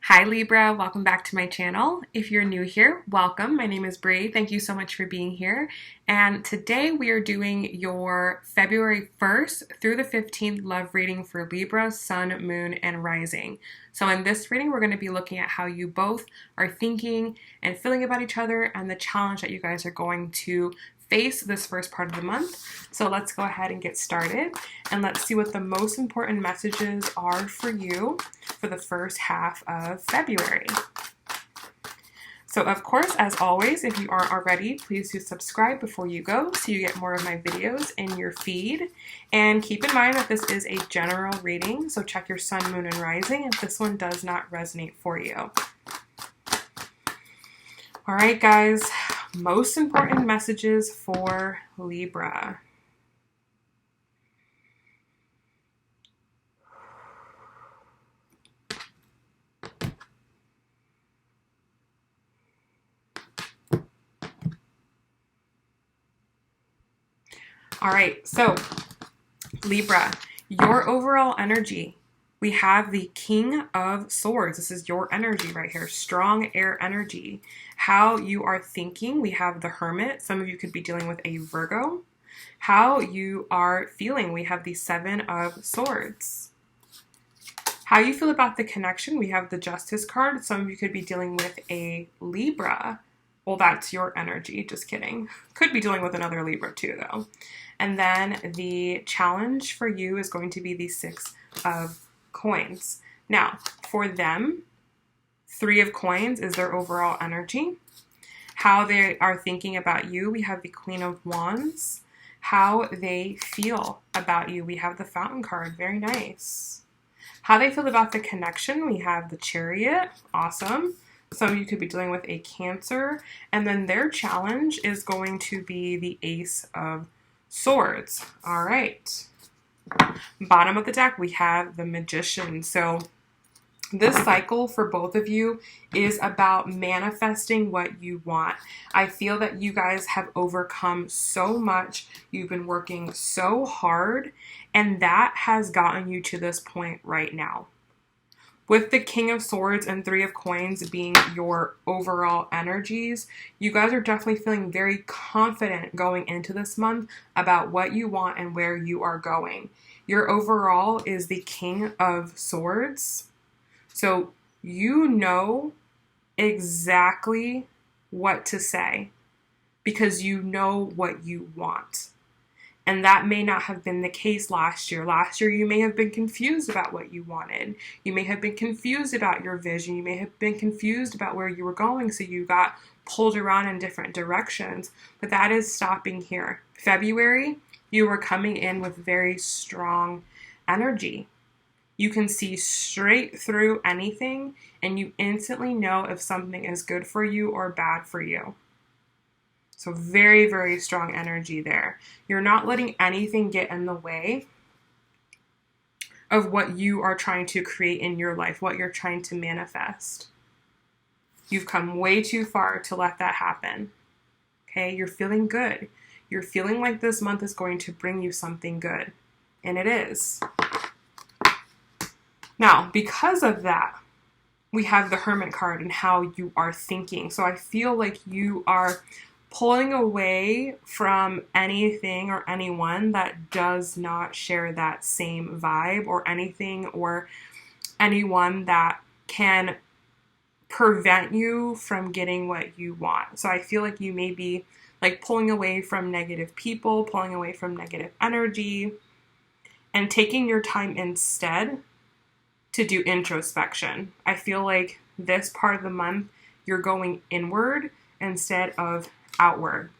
Hi Libra, welcome back to my channel. If you're new here, welcome. My name is Bree. Thank you so much for being here. And today we are doing your February 1st through the 15th love reading for Libra, Sun, Moon, and Rising. So in this reading, we're going to be looking at how you both are thinking and feeling about each other and the challenge that you guys are going to face this first part of the month. So let's go ahead and get started and let's see what the most important messages are for you for the first half of February. So of course, as always, if you aren't already, please do subscribe before you go so you get more of my videos in your feed. And keep in mind that this is a general reading, so check your sun, moon, and rising if this one does not resonate for you. All right, guys, most important messages for Libra. All right, so Libra, your overall energy. We have the King of Swords. This is your energy right here, strong air energy. How you are thinking, we have the Hermit. Some of you could be dealing with a Virgo. How you are feeling, we have the Seven of Swords. How you feel about the connection, we have the Justice card. Some of you could be dealing with a Libra. Well, that's your energy, just kidding. Could be dealing with another Libra too, though. And then the challenge for you is going to be the Six of Coins. Now, for them, Three of Coins is their overall energy. How they are thinking about you, we have the Queen of Wands. How they feel about you, we have the Fountain card. Very nice. How they feel about the connection, we have the Chariot. Awesome. Some of you could be dealing with a Cancer. And then their challenge is going to be the Ace of Swords. All right. Bottom of the deck, we have the Magician. So this cycle for both of you is about manifesting what you want. I feel that you guys have overcome so much. You've been working so hard, and that has gotten you to this point right now. With the King of Swords and Three of Coins being your overall energies, you guys are definitely feeling very confident going into this month about what you want and where you are going. Your overall is the King of Swords. So you know exactly what to say because you know what you want. And that may not have been the case last year. Last year, you may have been confused about what you wanted. You may have been confused about your vision. You may have been confused about where you were going, so you got pulled around in different directions. But that is stopping here. February, you were coming in with very strong energy. You can see straight through anything, and you instantly know if something is good for you or bad for you. So very, very strong energy there. You're not letting anything get in the way of what you are trying to create in your life, what you're trying to manifest. You've come way too far to let that happen. Okay, you're feeling good. You're feeling like this month is going to bring you something good. And it is. Now, because of that, we have the Hermit card and how you are thinking. So I feel like you are pulling away from anything or anyone that does not share that same vibe, or anything or anyone that can prevent you from getting what you want. So I feel like you may be like pulling away from negative people, pulling away from negative energy, and taking your time instead to do introspection. I feel like this part of the month you're going inward instead of outward.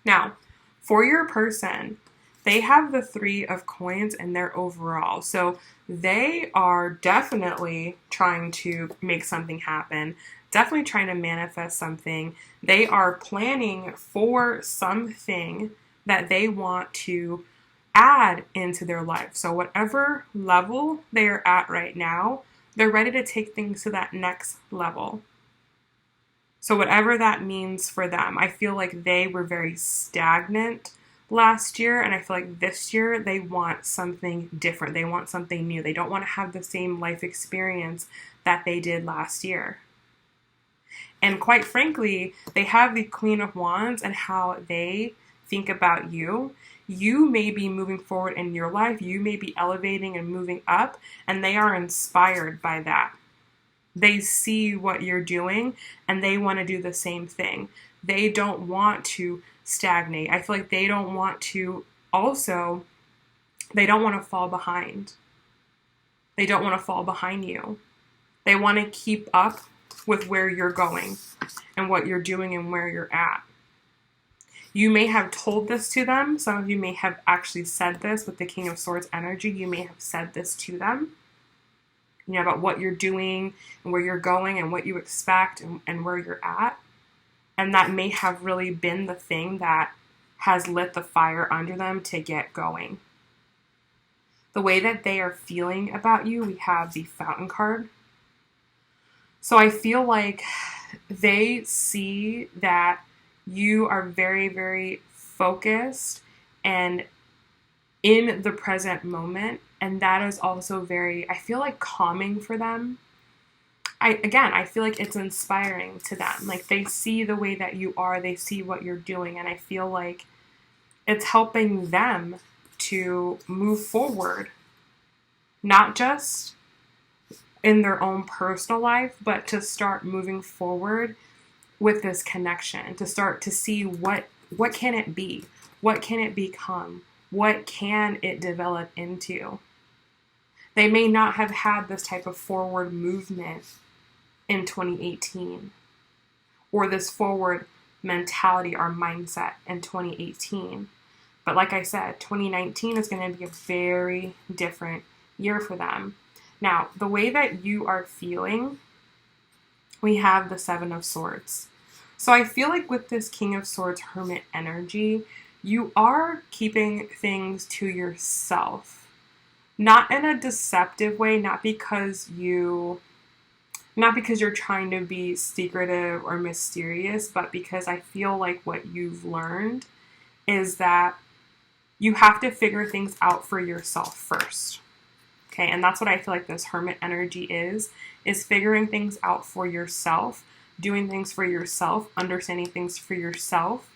Now, for your person, they have the Three of Coins in their overall. So they are definitely trying to make something happen, definitely trying to manifest something. They are planning for something that they want to add into their life. So whatever level they are at right now, they're ready to take things to that next level. So whatever that means for them, I feel like they were very stagnant last year, and I feel like this year they want something different. They want something new. They don't want to have the same life experience that they did last year. And quite frankly, they have the Queen of Wands and how they think about you. You may be moving forward in your life. You may be elevating and moving up, and they are inspired by that. They see what you're doing, and they want to do the same thing. They don't want to stagnate. I feel like they don't want to they don't want to fall behind. They don't want to fall behind you. They want to keep up with where you're going and what you're doing and where you're at. You may have told this to them. Some of you may have actually said this with the King of Swords energy. You may have said this to them, about what you're doing and where you're going and what you expect and where you're at. And that may have really been the thing that has lit the fire under them to get going. The way that they are feeling about you, we have the Fountain card. So I feel like they see that you are very, very focused and in the present moment. And that is also very, I feel like, calming for them. I feel like it's inspiring to them. Like, they see the way that you are, they see what you're doing, and I feel like it's helping them to move forward, not just in their own personal life, but to start moving forward with this connection, to start to see what can it be? What can it become? What can it develop into? They may not have had this type of forward movement in 2018, or this forward mentality or mindset in 2018. But like I said, 2019 is going to be a very different year for them. Now, the way that you are feeling, we have the Seven of Swords. So I feel like with this King of Swords Hermit energy, you are keeping things to yourself. Not in a deceptive way, not because you're trying to be secretive or mysterious, but because I feel like what you've learned is that you have to figure things out for yourself first. Okay, and that's what I feel like this Hermit energy is figuring things out for yourself, doing things for yourself, understanding things for yourself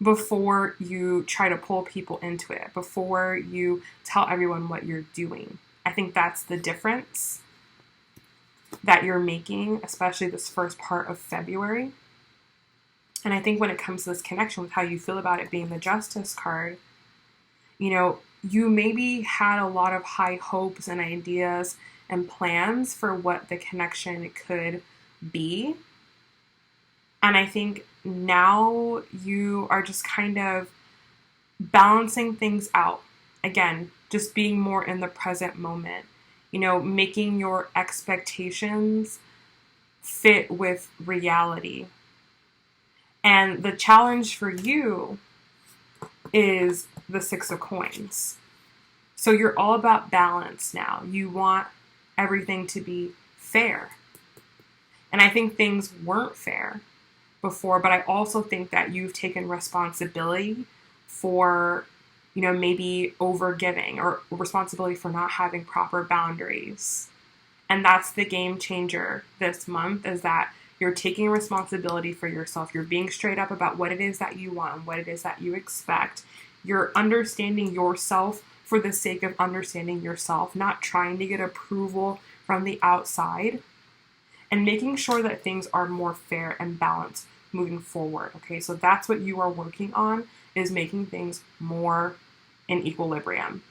before you try to pull people into it, before you tell everyone what you're doing. I think that's the difference that you're making, especially this first part of February. And I think when it comes to this connection with how you feel about it being the Justice card, you maybe had a lot of high hopes and ideas and plans for what the connection could be. And I think now you are just kind of balancing things out. Again, just being more in the present moment. Making your expectations fit with reality. And the challenge for you is the Six of Coins. So you're all about balance now. You want everything to be fair. And I think things weren't fair before, but I also think that you've taken responsibility for, maybe overgiving or responsibility for not having proper boundaries. And that's the game changer this month, is that you're taking responsibility for yourself. You're being straight up about what it is that you want and what it is that you expect. You're understanding yourself for the sake of understanding yourself, not trying to get approval from the outside, and making sure that things are more fair and balanced moving forward. Okay, so that's what you are working on, is making things more in equilibrium.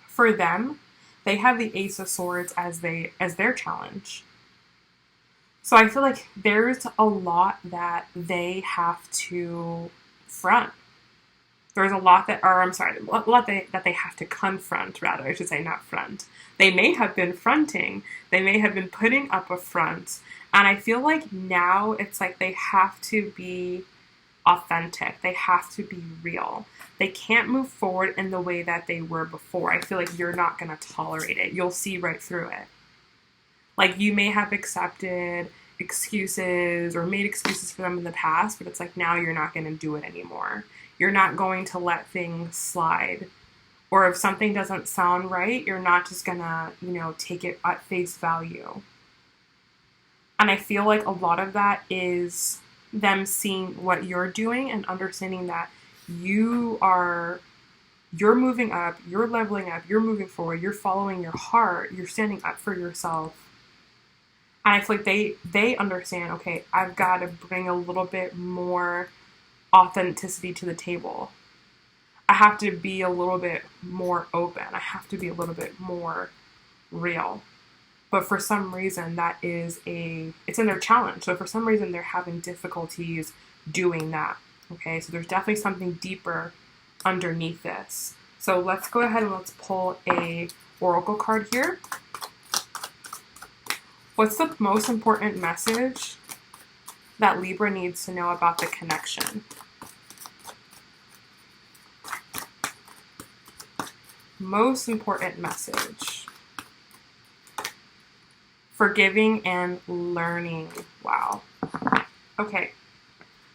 For them, they have the Ace of Swords as their challenge. So I feel like there's a lot that they have to front. There's a lot that they have to confront, rather, I should say, not front. They may have been fronting. They may have been putting up a front. And I feel like now it's like they have to be authentic. They have to be real. They can't move forward in the way that they were before. I feel like you're not going to tolerate it. You'll see right through it. Like, you may have accepted excuses or made excuses for them in the past, but it's like now you're not going to do it anymore. You're not going to let things slide. Or if something doesn't sound right, you're not just gonna, take it at face value. And I feel like a lot of that is them seeing what you're doing and understanding that you're moving up, you're leveling up, you're moving forward, you're following your heart, you're standing up for yourself. And I feel like they understand, okay, I've got to bring a little bit more authenticity to the table. I have to be a little bit more open. I have to be a little bit more real. But for some reason, it's in their challenge. So for some reason, they're having difficulties doing that. Okay, so there's definitely something deeper underneath this. So let's go ahead and let's pull a oracle card here. What's the most important message that Libra needs to know about the connection? Most important message. Forgiving and learning. Wow. Okay.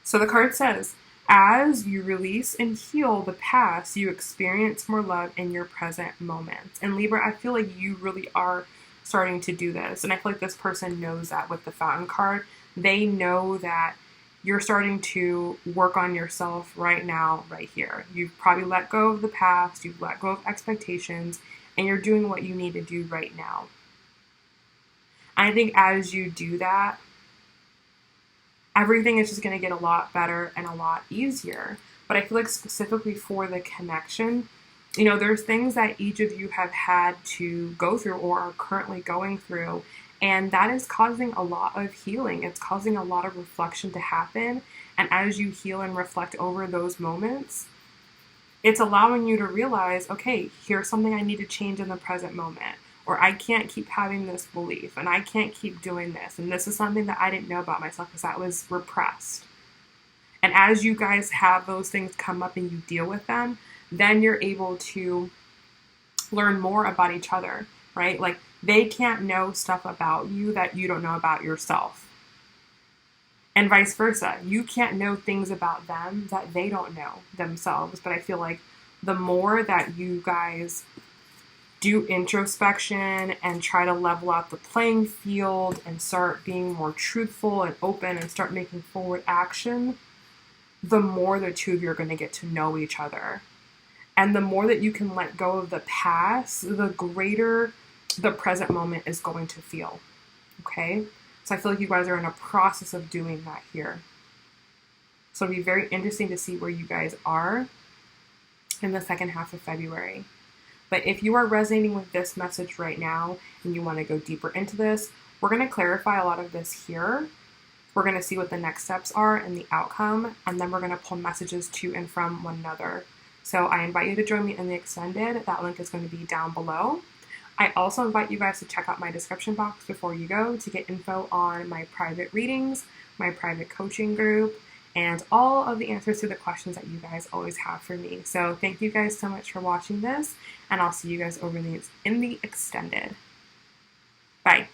So the card says, as you release and heal the past, you experience more love in your present moment. And Libra, I feel like you really are starting to do this. And I feel like this person knows that with the Fountain card. They know that you're starting to work on yourself right now, right here. You've probably let go of the past, you've let go of expectations, and you're doing what you need to do right now. I think as you do that, everything is just going to get a lot better and a lot easier. But I feel like specifically for the connection, there's things that each of you have had to go through or are currently going through. And that is causing a lot of healing. It's causing a lot of reflection to happen. And as you heal and reflect over those moments, it's allowing you to realize, okay, here's something I need to change in the present moment. Or I can't keep having this belief, and I can't keep doing this. And this is something that I didn't know about myself because that was repressed. And as you guys have those things come up and you deal with them, then you're able to learn more about each other, right? Like, they can't know stuff about you that you don't know about yourself. And vice versa. You can't know things about them that they don't know themselves. But I feel like the more that you guys do introspection and try to level out the playing field and start being more truthful and open and start making forward action, the more the two of you are going to get to know each other. And the more that you can let go of the past, the greater the present moment is going to feel. Okay? So I feel like you guys are in a process of doing that here. So it'll be very interesting to see where you guys are in the second half of February. But if you are resonating with this message right now and you want to go deeper into this, we're going to clarify a lot of this here. We're going to see what the next steps are and the outcome, and then we're going to pull messages to and from one another. So I invite you to join me in the extended. That link is going to be down below. I also invite you guys to check out my description box before you go to get info on my private readings, my private coaching group, and all of the answers to the questions that you guys always have for me. So thank you guys so much for watching this, and I'll see you guys over in the extended. Bye.